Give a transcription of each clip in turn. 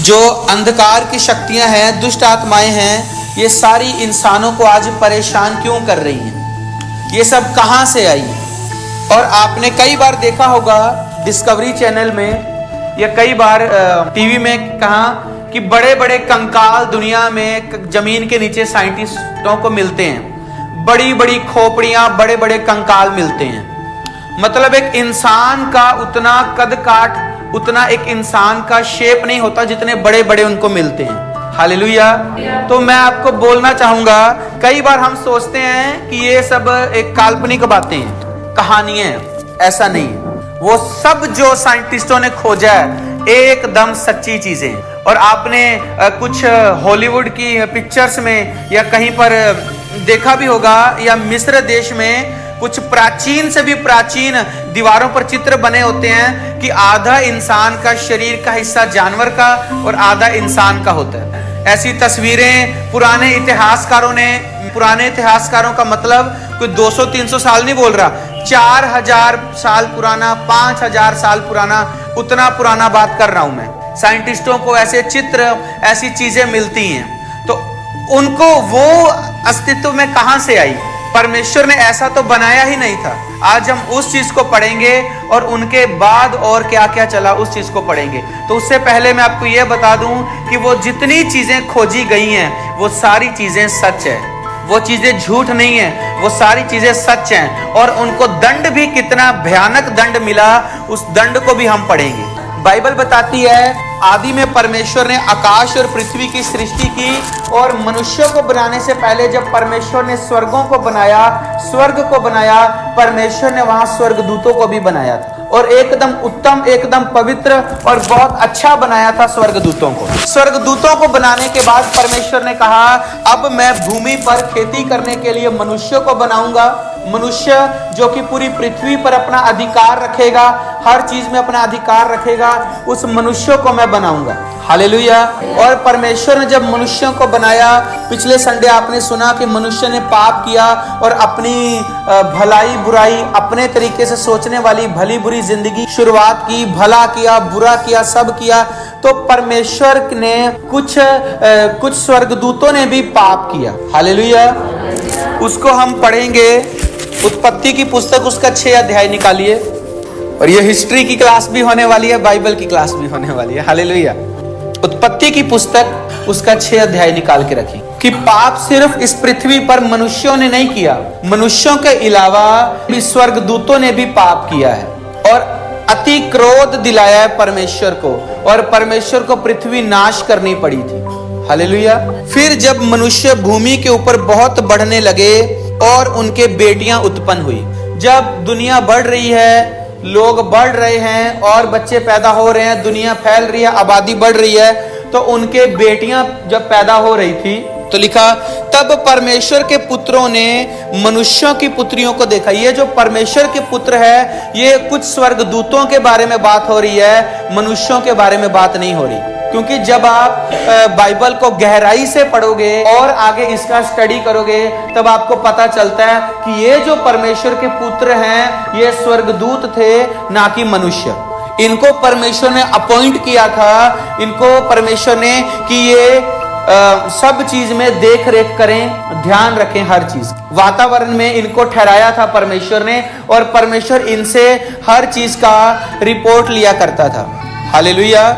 जो अंधकार की शक्तियां हैं, दुष्ट आत्माएं हैं, ये सारी इंसानों को आज परेशान क्यों कर रही हैं? ये सब कहां से आई? और आपने कई बार देखा होगा डिस्कवरी चैनल में या कई बार टीवी में कहा कि बड़े बड़े कंकाल दुनिया में जमीन के नीचे साइंटिस्टों को मिलते हैं। बड़ी बड़ी खोपड़ियां, बड़े बड़े कंकाल मिलते हैं। मतलब एक इंसान का उतना कद काट, उतना एक इंसान का शेप नहीं होता जितने बड़े बड़े उनको मिलते हैं। हालेलुया। तो मैं आपको बोलना चाहूंगा, कई बार हम सोचते हैं कि ये सब एक काल्पनिक बातें हैं, कहानियां हैं। ऐसा नहीं है। वो सब जो साइंटिस्टों ने खोजा है एकदम सच्ची चीजें। और आपने कुछ हॉलीवुड की पिक्चर्स में या कहीं पर देखा भी होगा, या मिस्र देश में कुछ प्राचीन से भी प्राचीन दीवारों पर चित्र बने होते हैं कि आधा इंसान का शरीर का हिस्सा जानवर का और आधा इंसान का होता है। ऐसी तस्वीरें पुराने इतिहासकारों का मतलब कोई 200-300 साल नहीं बोल रहा, 4000 साल पुराना, 5000 साल पुराना, उतना पुराना बात कर रहा हूं मैं। साइंटिस्टों को ऐसे चित्र, ऐसी चीजें मिलती हैं, तो उनको वो अस्तित्व में कहां से आई? परमेश्वर ने ऐसा तो बनाया ही नहीं था। आज हम उस चीज को पढ़ेंगे और उनके बाद और क्या क्या चला उस चीज को पढ़ेंगे। तो उससे पहले मैं आपको यह बता दूं कि वो जितनी चीजें खोजी गई हैं वो सारी चीजें सच है, वो चीजें झूठ नहीं है, वो सारी चीजें सच हैं। और उनको दंड भी कितना भयानक दंड मिला, उस दंड को भी हम पढ़ेंगे। बाइबल बताती है आदि में परमेश्वर ने आकाश और पृथ्वी की सृष्टि की, और मनुष्यों को बनाने से पहले जब परमेश्वर ने स्वर्गों को बनाया, स्वर्ग को बनाया, परमेश्वर ने वहां स्वर्गदूतों को भी बनाया था, और एकदम उत्तम, एकदम पवित्र और बहुत अच्छा बनाया था स्वर्गदूतों को। स्वर्गदूतों को बनाने के बाद परमेश्वर ने कहा, अब मैं भूमि पर खेती करने के लिए मनुष्य को बनाऊंगा। मनुष्य जो कि पूरी पृथ्वी पर अपना अधिकार रखेगा, हर चीज में अपना अधिकार रखेगा, उस मनुष्य को मैं बनाऊंगा। हालेलुया। और परमेश्वर ने जब मनुष्यों को बनाया, पिछले संडे आपने सुना कि मनुष्य ने पाप किया और अपनी भलाई बुराई, अपने तरीके से सोचने वाली भली बुरी जिंदगी शुरुआत की, भला किया, बुरा किया, सब किया। तो परमेश्वर ने कुछ स्वर्गदूतों ने भी पाप किया। हालेलुया। उसको हम पढ़ेंगे। उत्पत्ति की पुस्तक, उसका 6 अध्याय निकालिए। और ये हिस्ट्री की क्लास भी होने वाली है, बाइबल की क्लास भी होने वाली है। हालेलुया। उत्पत्ति की पुस्तक, उसका 6 अध्याय निकाल के रखें कि पाप सिर्फ इस पृथ्वी पर मनुष्यों ने नहीं किया, मनुष्यों के अलावा भी स्वर्गदूतों ने भी पाप किया है और अति क्रोध दिलाया है परमेश्वर को, और परमेश्वर को पृथ्वी नाश करनी पड़ी थी। हालेलुया। फिर जब मनुष्य भूमि के ऊपर बहुत बढ़ने लगे और उनके बेटियां उत्पन्न हुई, जब दुनिया बढ़ रही है, लोग बढ़ रहे हैं और बच्चे पैदा हो रहे हैं, दुनिया फैल रही है, आबादी बढ़ रही है, तो उनके बेटियां जब पैदा हो रही थी तो लिखा, तब परमेश्वर के पुत्रों ने मनुष्यों की पुत्रियों को देखा। ये जो परमेश्वर के पुत्र है, ये कुछ स्वर्गदूतों के बारे में बात हो रही है, मनुष्यों के बारे में बात नहीं हो रही। क्योंकि जब आप बाइबल को गहराई से पढ़ोगे और आगे इसका स्टडी करोगे, तब आपको पता चलता है कि ये जो परमेश्वर के पुत्र हैं, ये स्वर्गदूत थे, ना कि मनुष्य। इनको परमेश्वर ने अपॉइंट किया था, इनको परमेश्वर ने कि ये सब चीज में देख रेख करें, ध्यान रखें, हर चीज वातावरण में इनको ठहराया था परमेश्वर ने, और परमेश्वर इनसे हर चीज का रिपोर्ट लिया करता था। हालेलुया।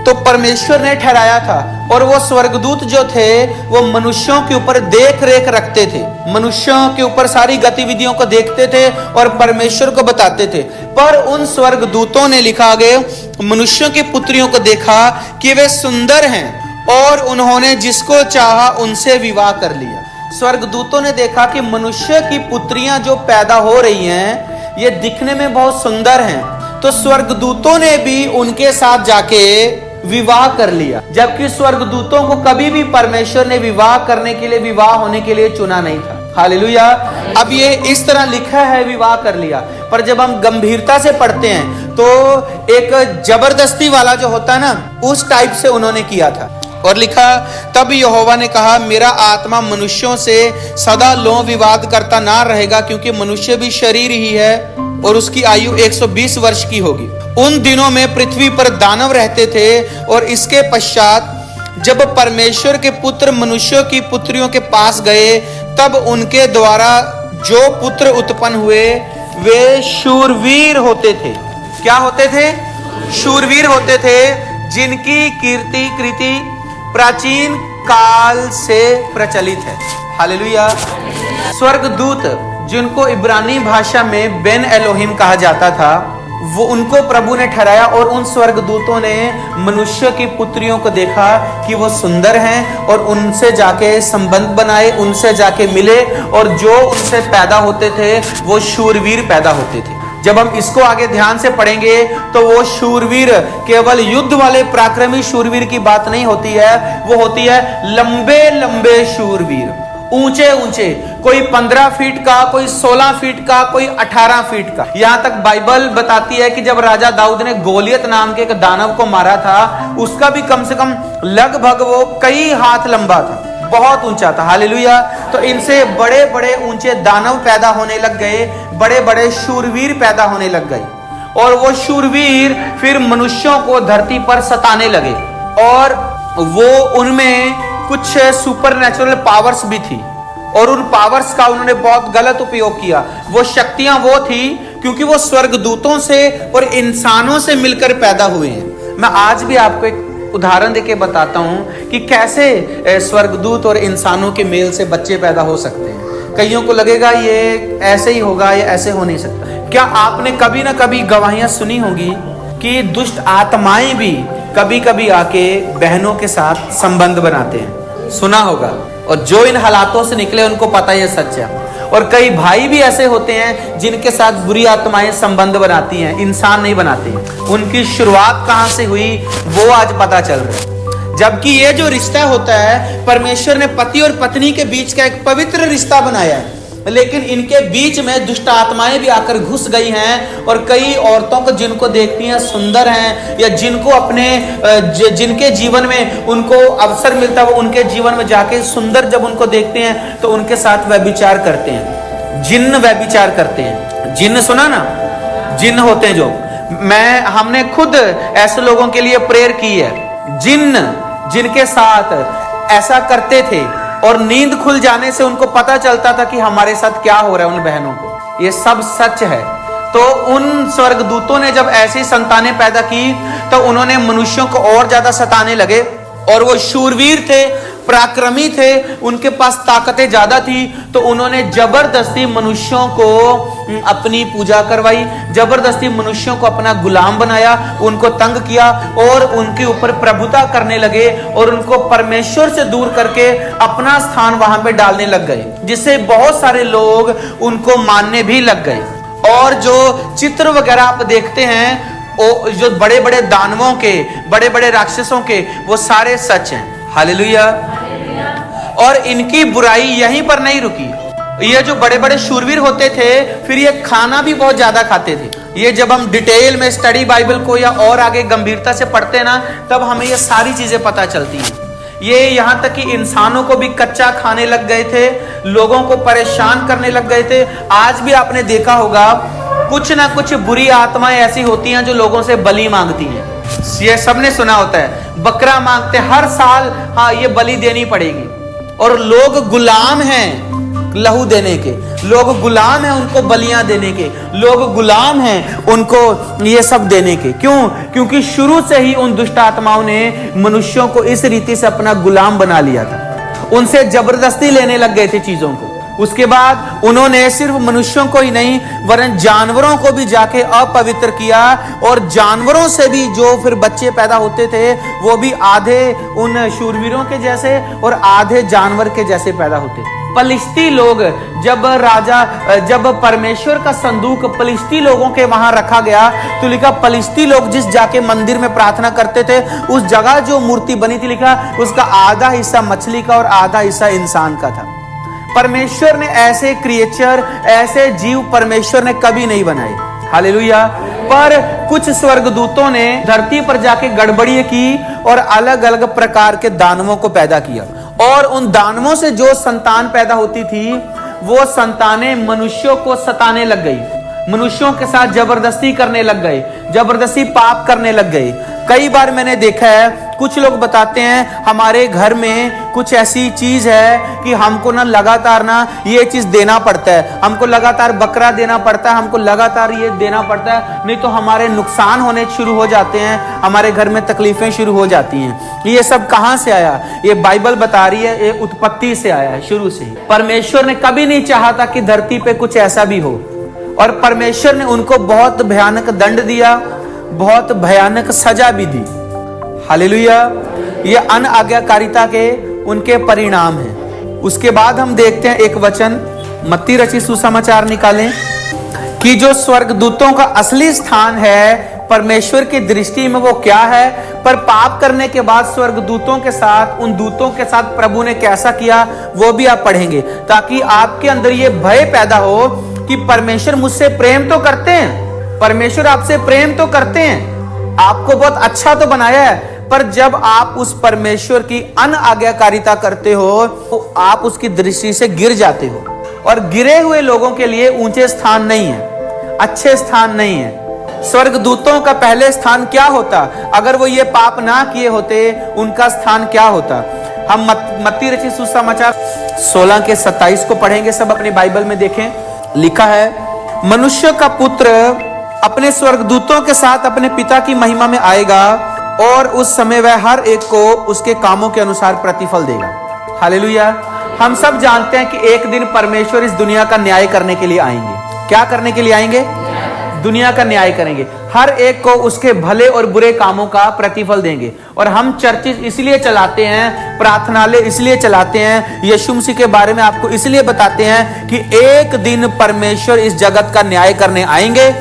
तो परमेश्वर ने ठहराया था, और वो स्वर्गदूत जो थे वो मनुष्यों के ऊपर देख रेख रखते थे, मनुष्यों के ऊपर सारी गतिविधियों को देखते थे और परमेश्वर को बताते थे। पर उन स्वर्गदूतों ने, लिखा आगे, मनुष्यों की पुत्रियों को देखा कि वे सुंदर हैं और उन्होंने जिसको चाहा उनसे विवाह कर लिया। स्वर्गदूतों ने देखा कि मनुष्य की पुत्रियां जो पैदा हो रही हैं, ये दिखने में बहुत सुंदर हैं, तो स्वर्गदूतों ने भी उनके साथ जाके विवाह कर लिया। जबकि स्वर्गदूतों को कभी भी परमेश्वर ने विवाह करने के लिए, विवाह होने के लिए चुना नहीं था। हालेलुया। अब ये इस तरह लिखा है, विवाह कर लिया, पर जब हम गंभीरता से पढ़ते हैं तो एक जबरदस्ती वाला जो होता है ना, उस टाइप से उन्होंने किया था। और लिखा, तब यहोवा ने कहा, मेरा आत्मा मनुष्यों से सदा लो विवाद करता ना रहेगा, क्योंकि मनुष्य भी शरीर ही है और उसकी आयु 120 वर्ष की होगी। उन दिनों में पृथ्वी पर दानव रहते थे और इसके पश्चात जब परमेश्वर के पुत्र मनुष्यों की पुत्रियों के पास गए तब उनके द्वारा जो पुत्र उत्पन्न हुए वे शूरवीर होते थे। क्या होते थे? शूरवीर होते थे, जिनकी कीर्ति कृति प्राचीन काल से प्रचलित है। हालेलुया। स्वर्गदूत, जिनको इब्रानी भाषा में बेन एलोहिम कहा जाता था, वो उनको प्रभु ने ठहराया और उन स्वर्गदूतों ने मनुष्य की पुत्रियों को देखा कि वो सुंदर हैं और उनसे जाके संबंध बनाए, उनसे जाके मिले और जो उनसे पैदा होते थे वो शूरवीर पैदा होते थे। जब हम इसको आगे ध्यान से पढ़ेंगे तो वो शूरवीर केवल युद्ध वाले पराक्रमी शूरवीर की बात नहीं होती है, वो होती है लंबे लंबे शूरवीर, ऊंचे ऊंचे, कोई 15 फीट का, कोई 16 फीट का, कोई 18 फीट का। यहां तक बाइबल बताती है कि जब राजा दाऊद ने गोलियत नाम के एक दानव को मारा था, उसका भी कम से कम लगभग वो कई हाथ लंबा था, बहुत ऊंचा था। हालेलुया। तो इनसे बड़े बड़े ऊंचे दानव पैदा होने लग गए, बड़े बड़े शूरवीर पैदा होने लग गए और वो शूरवीर फिर मनुष्यों को धरती पर सताने लगे और वो उनमें कुछ सुपर नेचुरल पावर्स भी थी और उन पावर्स का उन्होंने बहुत गलत उपयोग किया। वो शक्तियां वो थी क्योंकि वो स्वर्गदूतों से और इंसानों से मिलकर पैदा हुए हैं। मैं आज भी आपको एक उदाहरण देके बताता हूं कि कैसे स्वर्गदूत और इंसानों के मेल से बच्चे पैदा हो सकते हैं। कईयों को लगेगा ये ऐसे ही होगा, ये ऐसे हो नहीं सकता। क्या आपने कभी ना कभी गवाहियां सुनी होगी कि दुष्ट आत्माएं भी कभी कभी आके बहनों के साथ संबंध बनाते हैं? सुना होगा। और जो इन हालातों से निकले उनको पता है सच है। और कई भाई भी ऐसे होते हैं जिनके साथ बुरी आत्माएं संबंध बनाती हैं, इंसान नहीं बनाती। उनकी शुरुआत कहां से हुई वो आज पता चल रहा है। जबकि ये जो रिश्ता होता है, परमेश्वर ने पति और पत्नी के बीच का एक पवित्र रिश्ता बनाया है, लेकिन इनके बीच में दुष्ट आत्माएं भी आकर घुस गई हैं और कई औरतों को जिनको देखती हैं सुंदर हैं या जिनको अपने जिनके जीवन में उनको अवसर मिलता है वो उनके जीवन में जाके सुंदर जब उनको देखते हैं तो उनके साथ व्यभिचार करते हैं। जिन्न व्यभिचार करते हैं। जिन्न सुना ना? जिन्न होते हैं जो, हमने खुद ऐसे लोगों के लिए प्रेयर की है। जिन्न जिनके साथ ऐसा करते थे और नींद खुल जाने से उनको पता चलता था कि हमारे साथ क्या हो रहा है उन बहनों को, ये सब सच है। तो उन स्वर्गदूतों ने जब ऐसी संतानें पैदा की तो उन्होंने मनुष्यों को और ज्यादा सताने लगे और वो शूरवीर थे, पराक्रमी थे, उनके पास ताकतें ज्यादा थी, तो उन्होंने जबरदस्ती मनुष्यों को अपनी पूजा करवाई, जबरदस्ती मनुष्यों को अपना गुलाम बनाया, उनको तंग किया और उनके ऊपर प्रभुता करने लगे और उनको परमेश्वर से दूर करके अपना स्थान वहां पे डालने लग गए, जिससे बहुत सारे लोग उनको मानने भी लग गए। और जो चित्र वगैरह आप देखते हैं जो बड़े बड़े दानवों के, बड़े बड़े राक्षसों के, वो सारे सच हैं। हालेलुया। और इनकी बुराई यहीं पर नहीं रुकी। ये जो बड़े बड़े शूरवीर होते थे फिर ये खाना भी बहुत ज्यादा खाते थे। ये जब हम डिटेल में स्टडी बाइबल को या और आगे गंभीरता से पढ़ते हैं ना, तब हमें ये सारी चीजें पता चलती हैं। ये यहाँ तक कि इंसानों को भी कच्चा खाने लग गए थे, लोगों को परेशान करने लग गए थे। आज भी आपने देखा होगा कुछ ना कुछ बुरी आत्माएं ऐसी होती हैं जो लोगों से बलि मांगती हैं। ये सबने सुना होता है, बकरा मांगते हर साल, हाँ ये बलि देनी पड़ेगी। और लोग गुलाम हैं लहू देने के, लोग गुलाम हैं उनको बलियां देने के, लोग गुलाम हैं उनको ये सब देने के। क्यों? क्योंकि शुरू से ही उन दुष्ट आत्माओं ने मनुष्यों को इस रीति से अपना गुलाम बना लिया था। उनसे जबरदस्ती लेने लग गए थे चीजों को। उसके बाद उन्होंने सिर्फ मनुष्यों को ही नहीं वरन जानवरों को भी जाके अपवित्र किया और जानवरों से भी जो फिर बच्चे पैदा होते थे वो भी आधे उन शूरवीरों के जैसे और आधे जानवर के जैसे पैदा होते थे। पलिश्ती लोग जब परमेश्वर का संदूक पलिश्ती लोगों के वहां रखा गया तो लिखा पलिश्ती लोग जिस जाके मंदिर में प्रार्थना करते थे उस जगह जो मूर्ति बनी थी लिखा उसका आधा हिस्सा मछली का और आधा हिस्सा इंसान का था। परमेश्वर ने ऐसे क्रिएचर, ऐसे जीव परमेश्वर ने कभी नहीं बनाए। हालेलुया। पर कुछ स्वर्गदूतों ने धरती पर जाके गड़बड़ी की और अलग अलग प्रकार के दानवों को पैदा किया और उन दानवों से जो संतान पैदा होती थी वो संतानें मनुष्यों को सताने लग गई। मनुष्यों के साथ जबरदस्ती करने लग गए, जबरदस्ती पाप करने लग गए। कई बार मैंने देखा है कुछ लोग बताते हैं हमारे घर में कुछ ऐसी चीज है कि हमको ना लगातार ना ये चीज देना पड़ता है, हमको लगातार बकरा देना पड़ता है, हमको लगातार ये देना पड़ता है, नहीं तो हमारे नुकसान होने शुरू हो जाते हैं, हमारे घर में तकलीफें शुरू हो जाती हैं। ये सब कहां से आया? ये बाइबल बता रही है, ये उत्पत्ति से आया है, शुरू से ही। परमेश्वर ने कभी नहीं चाहा था कि धरती पे कुछ ऐसा भी हो, और परमेश्वर ने उनको बहुत भयानक दंड दिया, बहुत भयानक सजा भी दी। हालेलुया। ये अनआज्ञाकारिता के उनके परिणाम हैं। उसके बाद हम देखते हैं एक वचन, मत्ती रचित सुसमाचार निकालें कि जो स्वर्गदूतों का असली स्थान है परमेश्वर की दृष्टि में वो क्या है, पर पाप करने के बाद स्वर्गदूतों के साथ, उन दूतों के साथ प्रभु ने कैसा किया वो भी आप पढ़ेंगे, ताकि आपके अंदर ये भय पैदा हो कि परमेश्वर मुझसे प्रेम तो करते हैं, परमेश्वर आपसे प्रेम तो करते हैं, आपको बहुत अच्छा तो बनाया है, पर जब आप उस परमेश्वर की अनआज्ञाकारिता करते हो तो आप उसकी दृष्टि से गिर जाते हो। और गिरे हुए लोगों के लिए ऊंचे स्थान नहीं है, अच्छे स्थान नहीं है। स्वर्गदूतों का पहले स्थान क्या होता? अगर वो ये पाप ना किए होते, उनका स्थान क्या होता? हम मत्ती रचित सुसमाचार 16 के 27 को पढ़ेंगे, सब अपने बाइबल में देखें। लिखा है, मनुष्य का पुत्र अपने स्वर्गदूतों के साथ अपने पिता की महिमा में आएगा और उस समय वह हर एक को उसके कामों के अनुसार प्रतिफल देगा। हालेलुया। हम सब जानते हैं कि एक दिन परमेश्वर इस दुनिया का न्याय करने के लिए आएंगे। क्या करने के लिए आएंगे? दुनिया का न्याय करेंगे, हर एक को उसके भले और बुरे कामों का प्रतिफल देंगे। और हम चर्चिस इसलिए चलाते हैं, प्रार्थनालय इसलिए चलाते हैं, यीशु मसीह के बारे में आपको इसलिए बताते हैं कि एक दिन परमेश्वर इस जगत का न्याय करने आएंगे।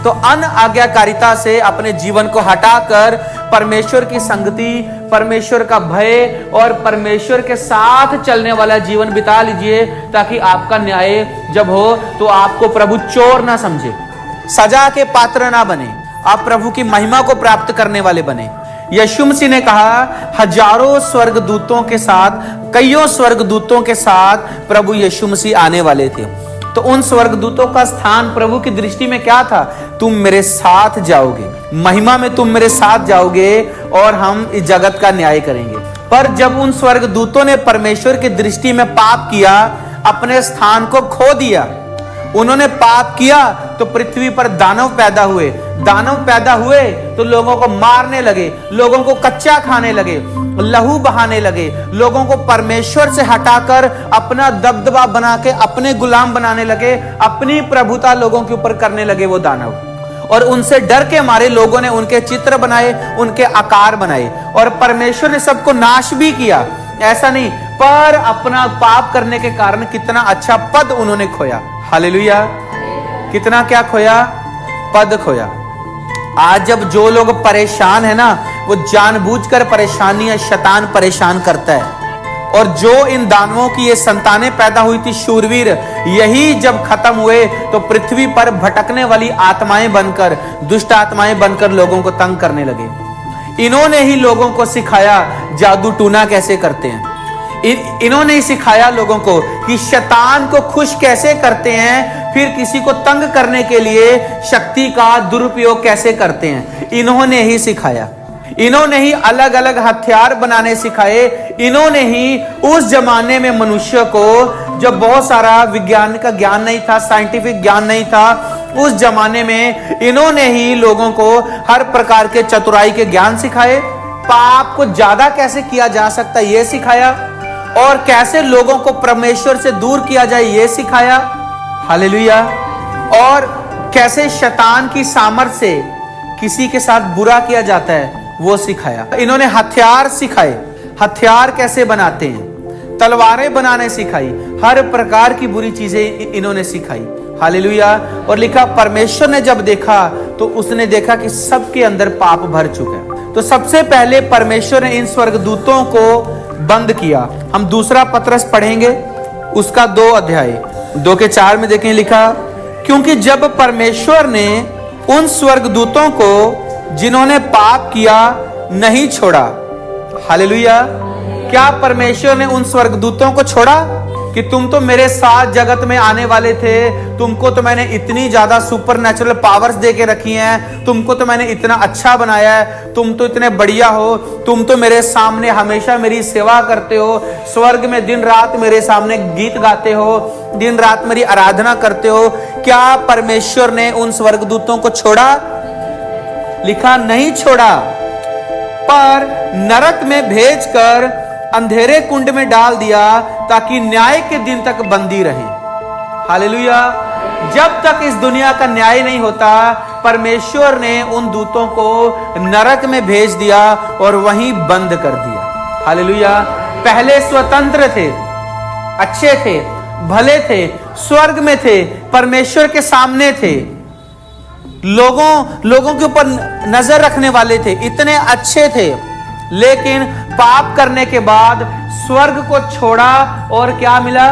तो अनआज्ञाकारिता से अपने जीवन को हटाकर परमेश्वर की संगति, परमेश्वर का भय और परमेश्वर के साथ चलने वाला जीवन बिता लीजिए, ताकि आपका न्याय जब हो तो आपको प्रभु चोर ना समझे, सजा के पात्र ना बने, आप प्रभु की महिमा को प्राप्त करने वाले बने। यीशु मसीह ने कहा, हजारों स्वर्गदूतों के साथ, कईयों स्वर्गदूतों के साथ प्रभु यीशु मसीह आने वाले थे। तो उन स्वर्गदूतों का स्थान प्रभु की दृष्टि में क्या था? तुम मेरे साथ जाओगे, महिमा में तुम मेरे साथ जाओगे और हम इस जगत का न्याय करेंगे। पर जब उन स्वर्गदूतों ने परमेश्वर की दृष्टि में पाप किया, अपने स्थान को खो दिया, उन्होंने पाप किया, तो पृथ्वी पर दानव पैदा हुए। दानव पैदा हुए तो लोगों को मारने लगे, लोगों को कच्चा खाने लगे, लहू बहाने लगे, लोगों को परमेश्वर से हटाकर अपना दबदबा बना के अपने गुलाम बनाने लगे, अपनी प्रभुता लोगों के ऊपर करने लगे वो दानव। और उनसे डर के मारे लोगों ने उनके चित्र बनाए, उनके आकार बनाए, और परमेश्वर ने सबको नाश भी किया, ऐसा नहीं, पर अपना पाप करने के कारण कितना अच्छा पद उन्होंने खोया। हालेलुया। कितना क्या खोया? पद खोया। आज जब जो लोग परेशान है ना, वो जानबूझकर परेशानियां शैतान परेशान करता है। और जो इन दानवों की ये संतानें पैदा हुई थी शूरवीर, यही जब खत्म हुए तो पृथ्वी पर भटकने वाली आत्माएं बनकर, दुष्ट आत्माएं बनकर लोगों को तंग करने लगे। इन्होंने ही लोगों को सिखाया जादू टूना कैसे करते हैं, इन्होंने ही सिखाया लोगों को कि शैतान को खुश कैसे करते हैं, फिर किसी को तंग करने के लिए शक्ति का दुरुपयोग कैसे करते हैं। इन्होंने ही सिखाया, इन्होंने ही अलग अलग हथियार बनाने सिखाए। इन्होंने ही उस जमाने में मनुष्य को, जब बहुत सारा विज्ञान का ज्ञान नहीं था, साइंटिफिक ज्ञान नहीं था, उस जमाने में इन्होंने ही लोगों को हर प्रकार के चतुराई के ज्ञान सिखाए। पाप को ज्यादा कैसे किया जा सकता है ये सिखाया, और कैसे लोगों को परमेश्वर से दूर किया जाए ये सिखाया। हालेलुया। और कैसे शैतान की सामर्थ्य से किसी के साथ बुरा किया जाता है वो सिखाया। इन्होंने हथियार सिखाए, हथियार कैसे बनाते हैं, तलवारें बनाने सिखाई, हर प्रकार की बुरी चीजें इन्होंने सिखाई। हालेलुया। और लिखा, परमेश्वर ने जब देखा तो उसने देखा कि सबके अंदर पाप भर चुका है। तो सबसे पहले परमेश्वर ने इन स्वर्गदूतों को बंद किया। हम दूसरा पत्रस पढ़ेंगे, उसका 2 अध्याय 2 के 4 में देखें, लिखा, क्योंकि जब परमेश्वर ने उन स्वर्गदूतों को जिन्होंने पाप किया नहीं छोड़ा। हालेलुया। क्या परमेश्वर ने उन स्वर्गदूतों को छोड़ा? कि तुम तो मेरे साथ जगत में आने वाले थे, तुमको तो मैंने इतनी ज्यादा सुपर नेचुरल पावर्स दे के रखी हैं, तुमको तो मैंने इतना अच्छा बनाया है, तुम तो इतने बढ़िया हो, तुम तो मेरे सामने हमेशा मेरी सेवा करते हो, स्वर्ग में दिन रात मेरे सामने गीत गाते हो, दिन रात मेरी आराधना करते हो। क्या परमेश्वर ने उन स्वर्गदूतों को छोड़ा? लिखा नहीं छोड़ा, पर नरक में भेजकर अंधेरे कुंड में डाल दिया ताकि न्याय के दिन तक बंदी रहे। हालेलुया। जब तक इस दुनिया का न्याय नहीं होता, परमेश्वर ने उन दूतों को नरक में भेज दिया और वहीं बंद कर दिया। हालेलुया। पहले स्वतंत्र थे, अच्छे थे, भले थे, स्वर्ग में थे, परमेश्वर के सामने थे, लोगों के ऊपर नजर रखने वाले थे, इतने अच्छे थे, लेकिन पाप करने के बाद स्वर्ग को छोड़ा और क्या मिला?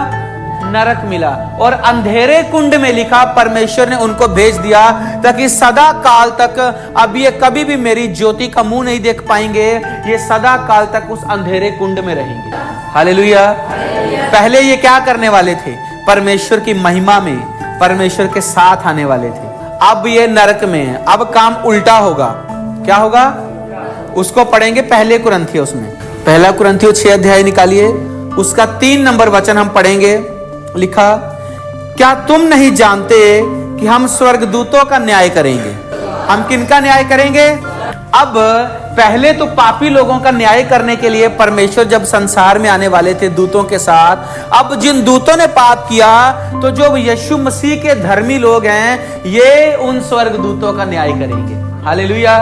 नरक मिला। और अंधेरे कुंड में लिखा परमेश्वर ने उनको भेज दिया ताकि सदा काल तक, अब ये कभी भी मेरी ज्योति का मुंह नहीं देख पाएंगे, ये सदा काल तक उस अंधेरे कुंड में रहेंगे। हालेलुया। पहले ये क्या करने वाले थे? परमेश्वर की महिमा में परमेश्वर के साथ आने वाले थे। अब ये नरक में है। अब काम उल्टा होगा। क्या होगा? उसको पढ़ेंगे पहले कुरिन्थियों में। पहला कुरिन्थियों 6 अध्याय निकालिए, उसका 3 नंबर वचन हम पढ़ेंगे। लिखा, क्या तुम नहीं जानते कि हम स्वर्गदूतों का न्याय करेंगे? हम किनका न्याय करेंगे? अब पहले तो पापी लोगों का न्याय करने के लिए परमेश्वर जब संसार में आने वाले थे दूतों के साथ, अब जिन दूतों ने पाप किया, तो जो यीशु मसीह के धर्मी लोग हैं, ये उन स्वर्गदूतों का न्याय करेंगे। हालेलुया।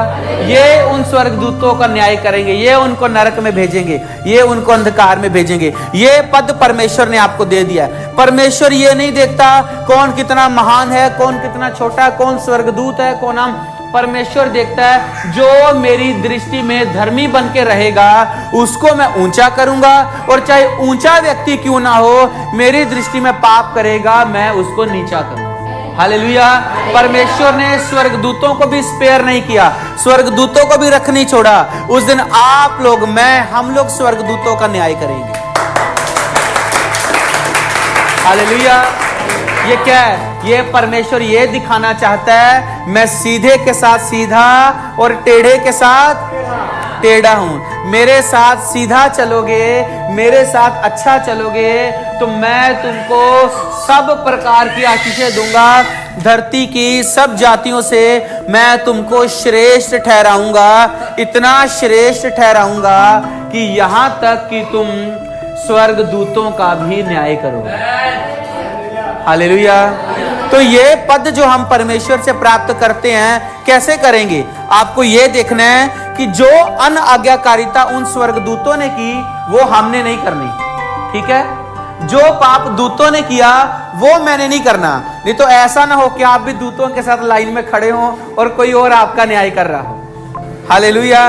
ये उन स्वर्गदूतों का न्याय करेंगे, ये उनको नरक में भेजेंगे, ये उनको अंधकार में भेजेंगे। ये पद परमेश्वर ने आपको दे दिया है। परमेश्वर ये नहीं देखता कौन कितना महान है, कौन कितना छोटा, कौन स्वर्गदूत है, कौन हम। परमेश्वर देखता है जो मेरी दृष्टि में धर्मी बन के रहेगा, उसको मैं ऊंचा करूंगा, और चाहे ऊंचा व्यक्ति क्यों ना हो, मेरी दृष्टि में पाप करेगा, मैं उसको नीचा करूंगा। हालेलुया। परमेश्वर ने स्वर्गदूतों को भी स्पेयर नहीं किया, स्वर्गदूतों को भी रख नहीं छोड़ा। उस दिन आप लोग, मैं, हम लोग स्वर्गदूतों का न्याय करेंगे। हालेलुया। ये क्या है? ये परमेश्वर ये दिखाना चाहता है, मैं सीधे के साथ सीधा और टेढ़े के साथ टेढ़ा हूं। मेरे साथ सीधा चलोगे, मेरे साथ अच्छा चलोगे, तो मैं तुमको सब प्रकार की आशीषें दूंगा। धरती की सब जातियों से मैं तुमको श्रेष्ठ ठहराऊंगा, इतना श्रेष्ठ ठहराऊंगा कि यहां तक कि तुम स्वर्गदूतों का भी न्याय करोगे। हालेलुया। तो ये पद जो हम परमेश्वर से प्राप्त करते हैं, कैसे करेंगे? आपको ये देखना है कि जो अनआज्ञाकारिता उन स्वर्गदूतों ने की, वो हमने नहीं करनी। ठीक है? जो पाप दूतों ने किया, वो मैंने नहीं करना। नहीं तो ऐसा ना हो कि आप भी दूतों के साथ लाइन में खड़े हो और कोई और आपका न्याय कर रहा हो। हालेलुया।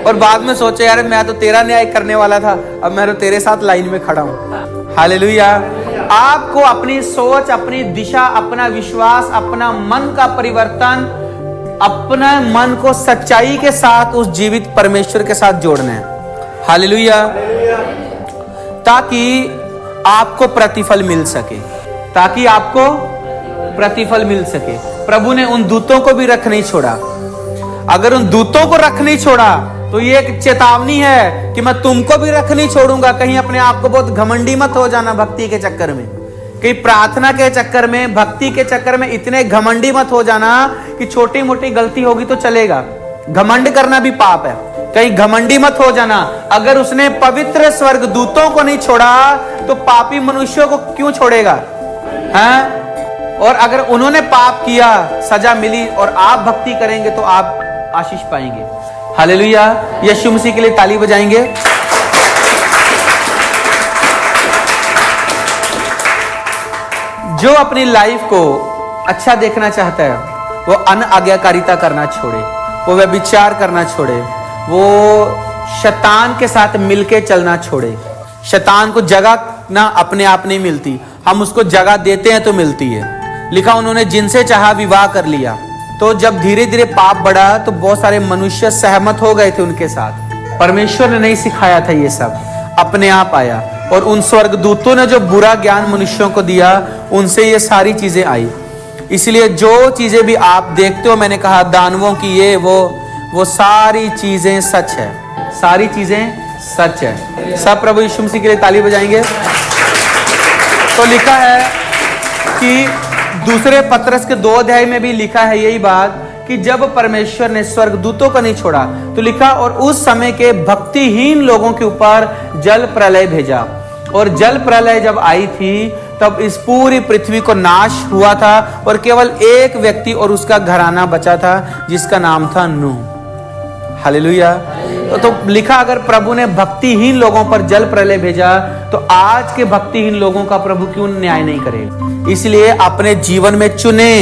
और बाद में सोचे, यार मैं तो तेरा न्याय करने वाला था, अब मैं तो तेरे साथ लाइन में खड़ा हूं। हालेलुया। आपको अपनी सोच, अपनी दिशा, अपना विश्वास, अपना मन का परिवर्तन, अपना मन को सच्चाई के साथ उस जीवित परमेश्वर के साथ जोड़ना है। हालेलुया। ताकि आपको प्रतिफल मिल सके, ताकि आपको प्रतिफल मिल सके। प्रभु ने उन दूतों को भी रख नहीं छोड़ा। अगर उन दूतों को रख नहीं छोड़ा, तो ये एक चेतावनी है कि मैं तुमको भी रख नहीं छोड़ूंगा। कहीं अपने आप को बहुत घमंडी मत हो जाना भक्ति के चक्कर में, कहीं प्रार्थना के चक्कर में, भक्ति के चक्कर में इतने घमंडी मत हो जाना कि छोटी मोटी गलती होगी तो चलेगा। घमंड करना भी पाप है। कहीं घमंडी मत हो जाना। अगर उसने पवित्र स्वर्गदूतों को नहीं छोड़ा, तो पापी मनुष्यों को क्यों छोड़ेगा? हैं? और अगर उन्होंने पाप किया, सजा मिली, और आप भक्ति करेंगे तो आप आशीष पाएंगे। हालेलुया। यीशु मसीह के लिए ताली बजाएंगे। जो अपनी लाइफ को अच्छा देखना चाहता है, वो अनआज्ञाकारिता करना छोड़े, वो व्यभिचार करना छोड़े, वो शैतान के साथ मिलके चलना छोड़े। शैतान को जगह ना अपने आप नहीं मिलती, हम उसको जगह देते हैं तो मिलती है। लिखा, उन्होंने जिनसे चाहा विवाह कर लिया। तो जब धीरे धीरे पाप बढ़ा, तो बहुत सारे मनुष्य सहमत हो गए थे उनके साथ। परमेश्वर ने नहीं सिखाया था ये सब, अपने आप आया। और उन स्वर्गदूतों ने जो बुरा ज्ञान मनुष्यों को दिया, उनसे ये सारी चीजें आई। इसलिए जो चीजें भी आप देखते हो, मैंने कहा दानवों की ये वो सारी चीजें सच है, सारी चीजें सच है। सब प्रभु यीशु मसीह के लिए ताली बजाएंगे। तो लिखा है कि दूसरे पत्रस के 2 अध्याय में भी लिखा है यही बात कि जब परमेश्वर ने स्वर्गदूतों को नहीं छोड़ा, तो लिखा और उस समय के भक्तिहीन लोगों के ऊपर जल प्रलय भेजा। और जल प्रलय जब आई थी, तब इस पूरी पृथ्वी को नाश हुआ था और केवल एक व्यक्ति और उसका घराना बचा था, जिसका नाम था नूह। हालेलुया। तो लिखा अगर प्रभु ने भक्तिहीन लोगों पर जल प्रलय भेजा, तो आज के भक्तिहीन लोगों का प्रभु क्यों न्याय नहीं करेगा? इसलिए अपने जीवन में चुने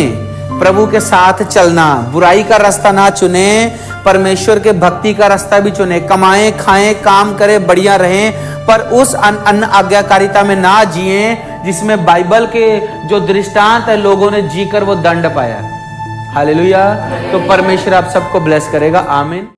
प्रभु के साथ चलना, बुराई का रास्ता ना चुने, परमेश्वर के भक्ति का रास्ता भी चुने। कमाएं, खाएं, काम करें, बढ़िया रहें, पर उस अन्य आज्ञाकारिता में ना जिए जिसमें बाइबल के जो दृष्टांत है लोगों ने जीकर वो दंड पाया। हालेलुया। तो परमेश्वर आप सबको ब्लेस करेगा। आमीन।